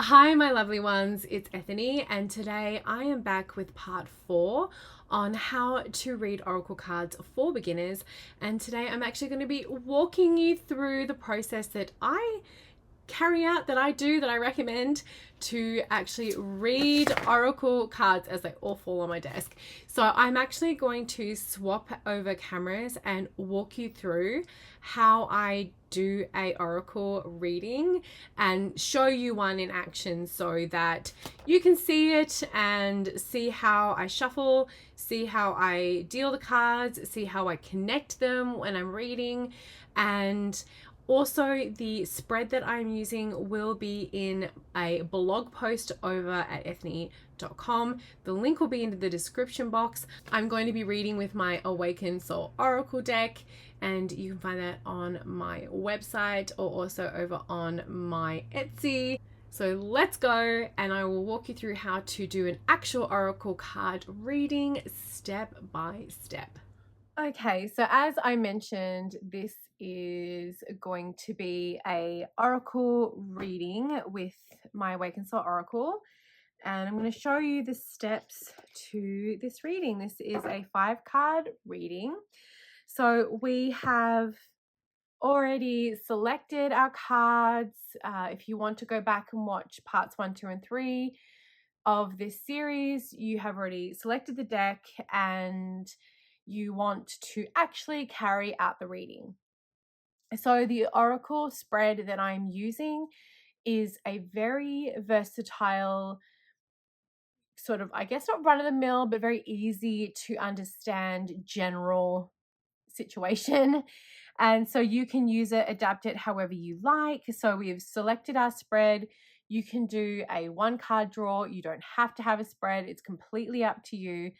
Hi, my lovely ones, it's Ethony, and today I am back with part 4 on how to read oracle cards for beginners. And today I'm actually going to be walking you through the process that I carry out, that I do, that I recommend to actually read oracle cards as they all fall on my desk. So I'm actually going to swap over cameras and walk you through how I do a oracle reading and show you one in action so that you can see it and see how I shuffle, see how I deal the cards, see how I connect them when I'm reading. And also, the spread that I'm using will be in a blog post over at ethny.com. The link will be in the description box. I'm going to be reading with my Awakened Soul Oracle deck, and you can find that on my website or also over on my Etsy. So let's go, and I will walk you through how to do an actual oracle card reading step by step. Okay, so as I mentioned, this is going to be a oracle reading with my Awakened Soul Oracle, and I'm going to show you the steps to this reading. This is a 5-card reading. So we have already selected our cards. If you want to go back and watch parts 1, 2, and 3 of this series, you have already selected the deck and you want to actually carry out the reading. So the oracle spread that I'm using is a very versatile, sort of, I guess not run of the mill, but very easy to understand general situation. And so you can use it, adapt it however you like. So we've selected our spread. You can do a 1-card draw. You don't have to have a spread. It's completely up to you.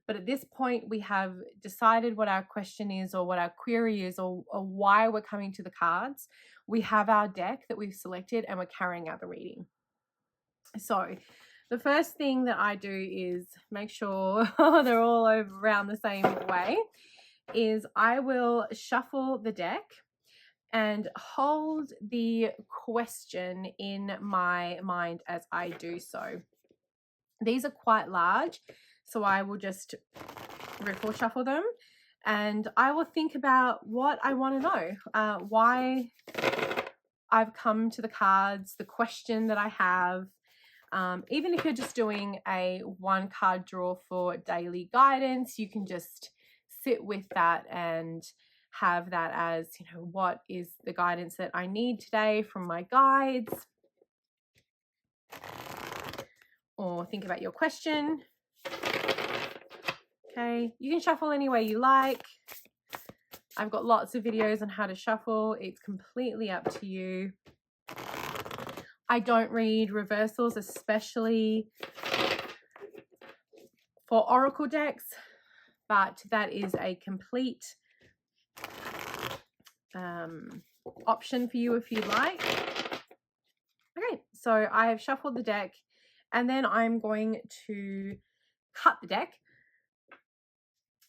But at this point, we have decided what our question is or what our query is or why we're coming to the cards. We have our deck that we've selected and we're carrying out the reading. So the first thing that I do is make sure they're all around the same way, is I will shuffle the deck and hold the question in my mind as I do so. These are quite large, so I will just riffle shuffle them and I will think about what I want to know, why I've come to the cards, the question that I have. Even if you're just doing a 1-card draw for daily guidance, you can just sit with that and have that as, what is the guidance that I need today from my guides? Or think about your question. Okay, you can shuffle any way you like. I've got lots of videos on how to shuffle. It's completely up to you. I don't read reversals, especially for oracle decks, but that is a complete option for you if you like. Okay, so I have shuffled the deck and then I'm going to cut the deck.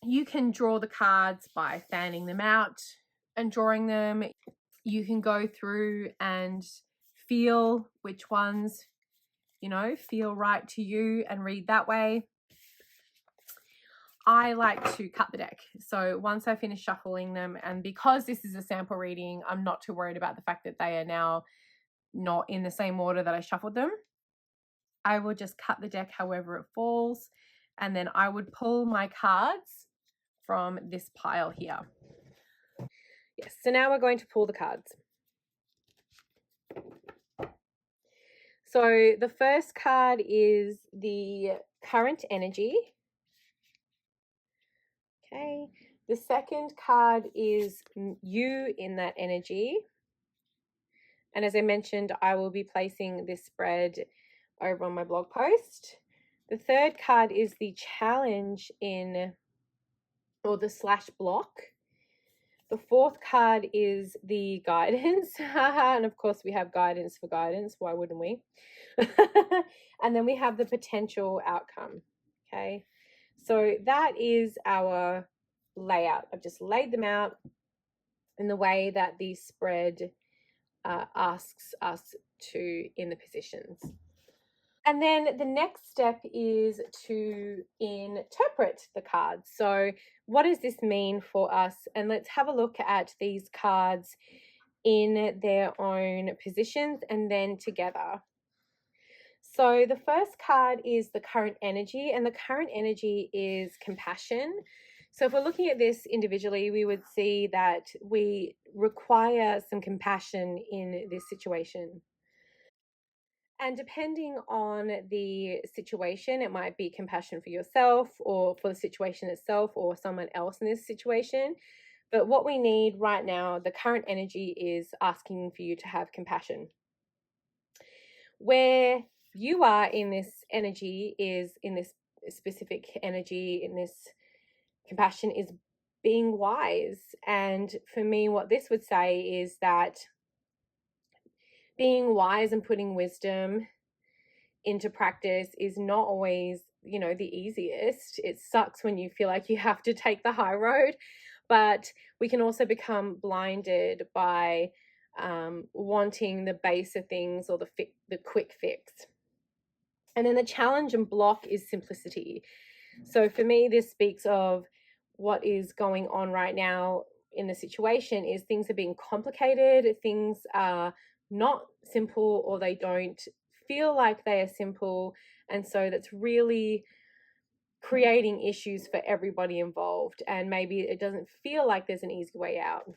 You can draw the cards by fanning them out and drawing them. You can go through and feel which ones, feel right to you and read that way. I like to cut the deck. So once I finish shuffling them, and because this is a sample reading, I'm not too worried about the fact that they are now not in the same order that I shuffled them. I will just cut the deck however it falls, and then I would pull my cards from this pile here. Yes, so now we're going to pull the cards. So the first card is the current energy. Okay, the second card is you in that energy. And as I mentioned, I will be placing this spread over on my blog post. The third card is the challenge or the / block. The fourth card is the guidance. And of course we have guidance for guidance. Why wouldn't we? And then we have the potential outcome. Okay. So that is our layout. I've just laid them out in the way that the spread asks us to in the positions. And then the next step is to interpret the cards. So, what does this mean for us? And let's have a look at these cards in their own positions and then together. So, the first card is the current energy, and the current energy is compassion. So, if we're looking at this individually, we would see that we require some compassion in this situation. And depending on the situation, it might be compassion for yourself or for the situation itself or someone else in this situation. But what we need right now, the current energy is asking for you to have compassion. Where you are in this energy is in this specific energy, in this compassion, is being wise. And for me, what this would say is that being wise and putting wisdom into practice is not always, the easiest. It sucks when you feel like you have to take the high road, but we can also become blinded by wanting the base of things or the quick fix. And then the challenge and block is simplicity. So for me, this speaks of what is going on right now in the situation is things are being complicated, things are not simple, or they don't feel like they are simple. And so that's really creating issues for everybody involved. And maybe it doesn't feel like there's an easy way out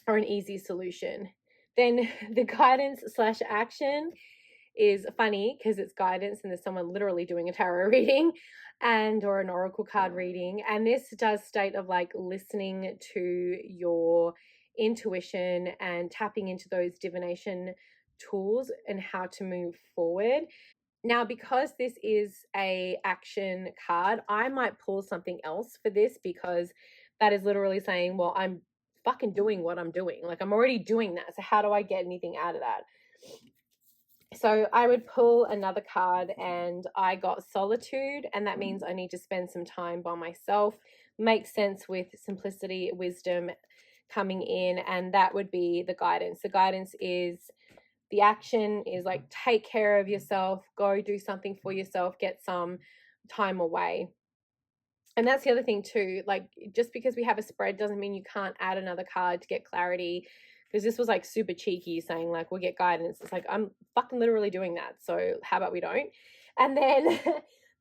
or an easy solution. Then the guidance slash action is funny because it's guidance and there's someone literally doing a tarot reading and or an oracle card reading, and this does state of like listening to your intuition and tapping into those divination tools and how to move forward. Now, because this is a action card, I might pull something else for this because that is literally saying, well, I'm fucking doing what I'm doing. Like, I'm already doing that. So how do I get anything out of that? So I would pull another card and I got solitude, and that means I need to spend some time by myself. Makes sense with simplicity, wisdom coming in, and that would be the guidance. The guidance is the action is like take care of yourself, go do something for yourself, get some time away. And that's the other thing too, like just because we have a spread doesn't mean you can't add another card to get clarity, because this was like super cheeky saying like we'll get guidance. It's like I'm fucking literally doing that, so how about we don't? And then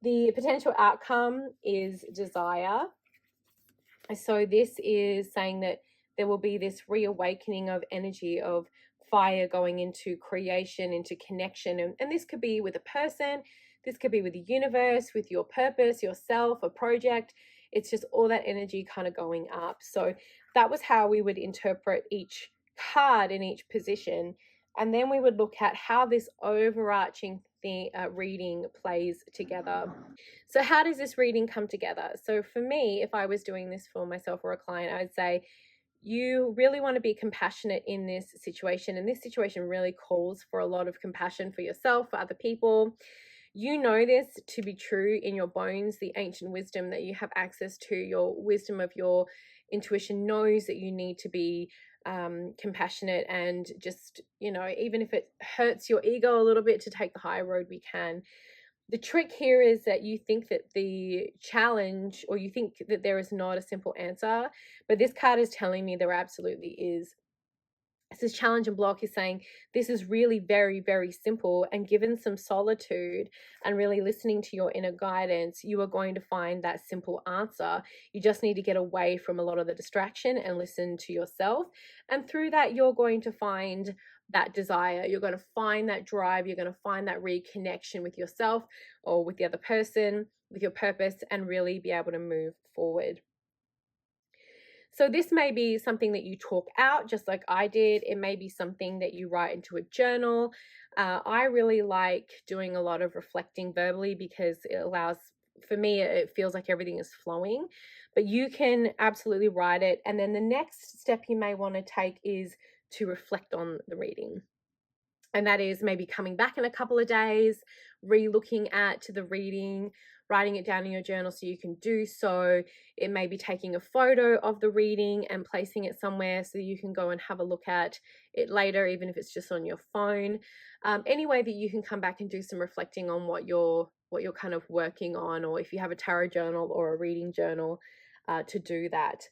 the potential outcome is desire. So this is saying that there will be this reawakening of energy of fire going into creation, into connection. And this could be with a person, this could be with the universe, with your purpose, yourself, a project. It's just all that energy kind of going up. So that was how we would interpret each card in each position. And then we would look at how this overarching reading plays together. So how does this reading come together? So for me, if I was doing this for myself or a client, I'd say you really want to be compassionate in this situation. And this situation really calls for a lot of compassion for yourself, for other people. You know this to be true in your bones, the ancient wisdom that you have access to, your wisdom of your intuition knows that you need to be compassionate, and just, even if it hurts your ego a little bit to take the high road, we can. The trick here is that you think that the challenge, or you think that there is not a simple answer, but this card is telling me there absolutely is. This challenge and block is saying this is really very, very simple, and given some solitude and really listening to your inner guidance, you are going to find that simple answer. You just need to get away from a lot of the distraction and listen to yourself. And through that, you're going to find that desire. You're going to find that drive. You're going to find that reconnection with yourself or with the other person, with your purpose, and really be able to move forward. So this may be something that you talk out just like I did. It may be something that you write into a journal. I really like doing a lot of reflecting verbally because it allows, for me, it feels like everything is flowing. But you can absolutely write it. And then the next step you may want to take is to reflect on the reading. And that is maybe coming back in a couple of days, re-looking at the reading, writing it down in your journal so you can do so. It may be taking a photo of the reading and placing it somewhere so you can go and have a look at it later, even if it's just on your phone. Any way that you can come back and do some reflecting on what you're kind of working on, or if you have a tarot journal or a reading journal, to do that.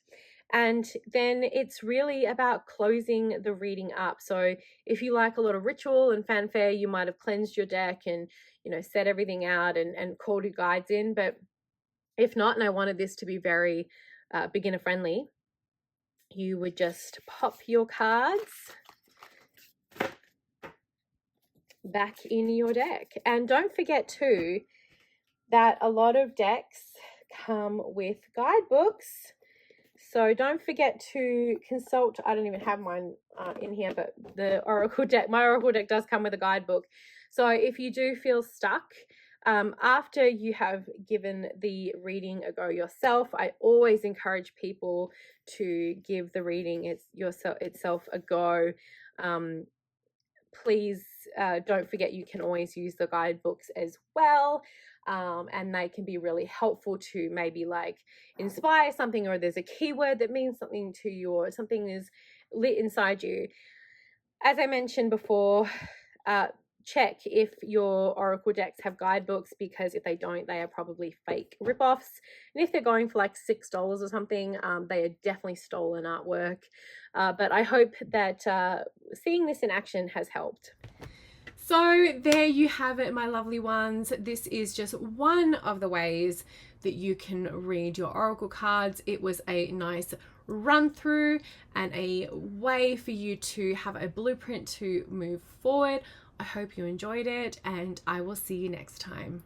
And then it's really about closing the reading up. So if you like a lot of ritual and fanfare, you might have cleansed your deck and, you know, set everything out and called your guides in. But if not, and I wanted this to be very beginner friendly, you would just pop your cards back in your deck. And don't forget too that a lot of decks come with guidebooks. So don't forget to consult. I don't even have mine in here, but the Oracle deck, my Oracle deck does come with a guidebook. So if you do feel stuck, after you have given the reading a go yourself, I always encourage people to give the reading itself a go. Please don't forget you can always use the guidebooks as well. And they can be really helpful to maybe like inspire something, or there's a keyword that means something to you, or something is lit inside you. As I mentioned before, check if your Oracle decks have guidebooks, because if they don't, they are probably fake ripoffs. And if they're going for like $6 or something, they are definitely stolen artwork. But I hope that seeing this in action has helped. So there you have it, my lovely ones. This is just one of the ways that you can read your Oracle cards. It was a nice run through and a way for you to have a blueprint to move forward. I hope you enjoyed it, and I will see you next time.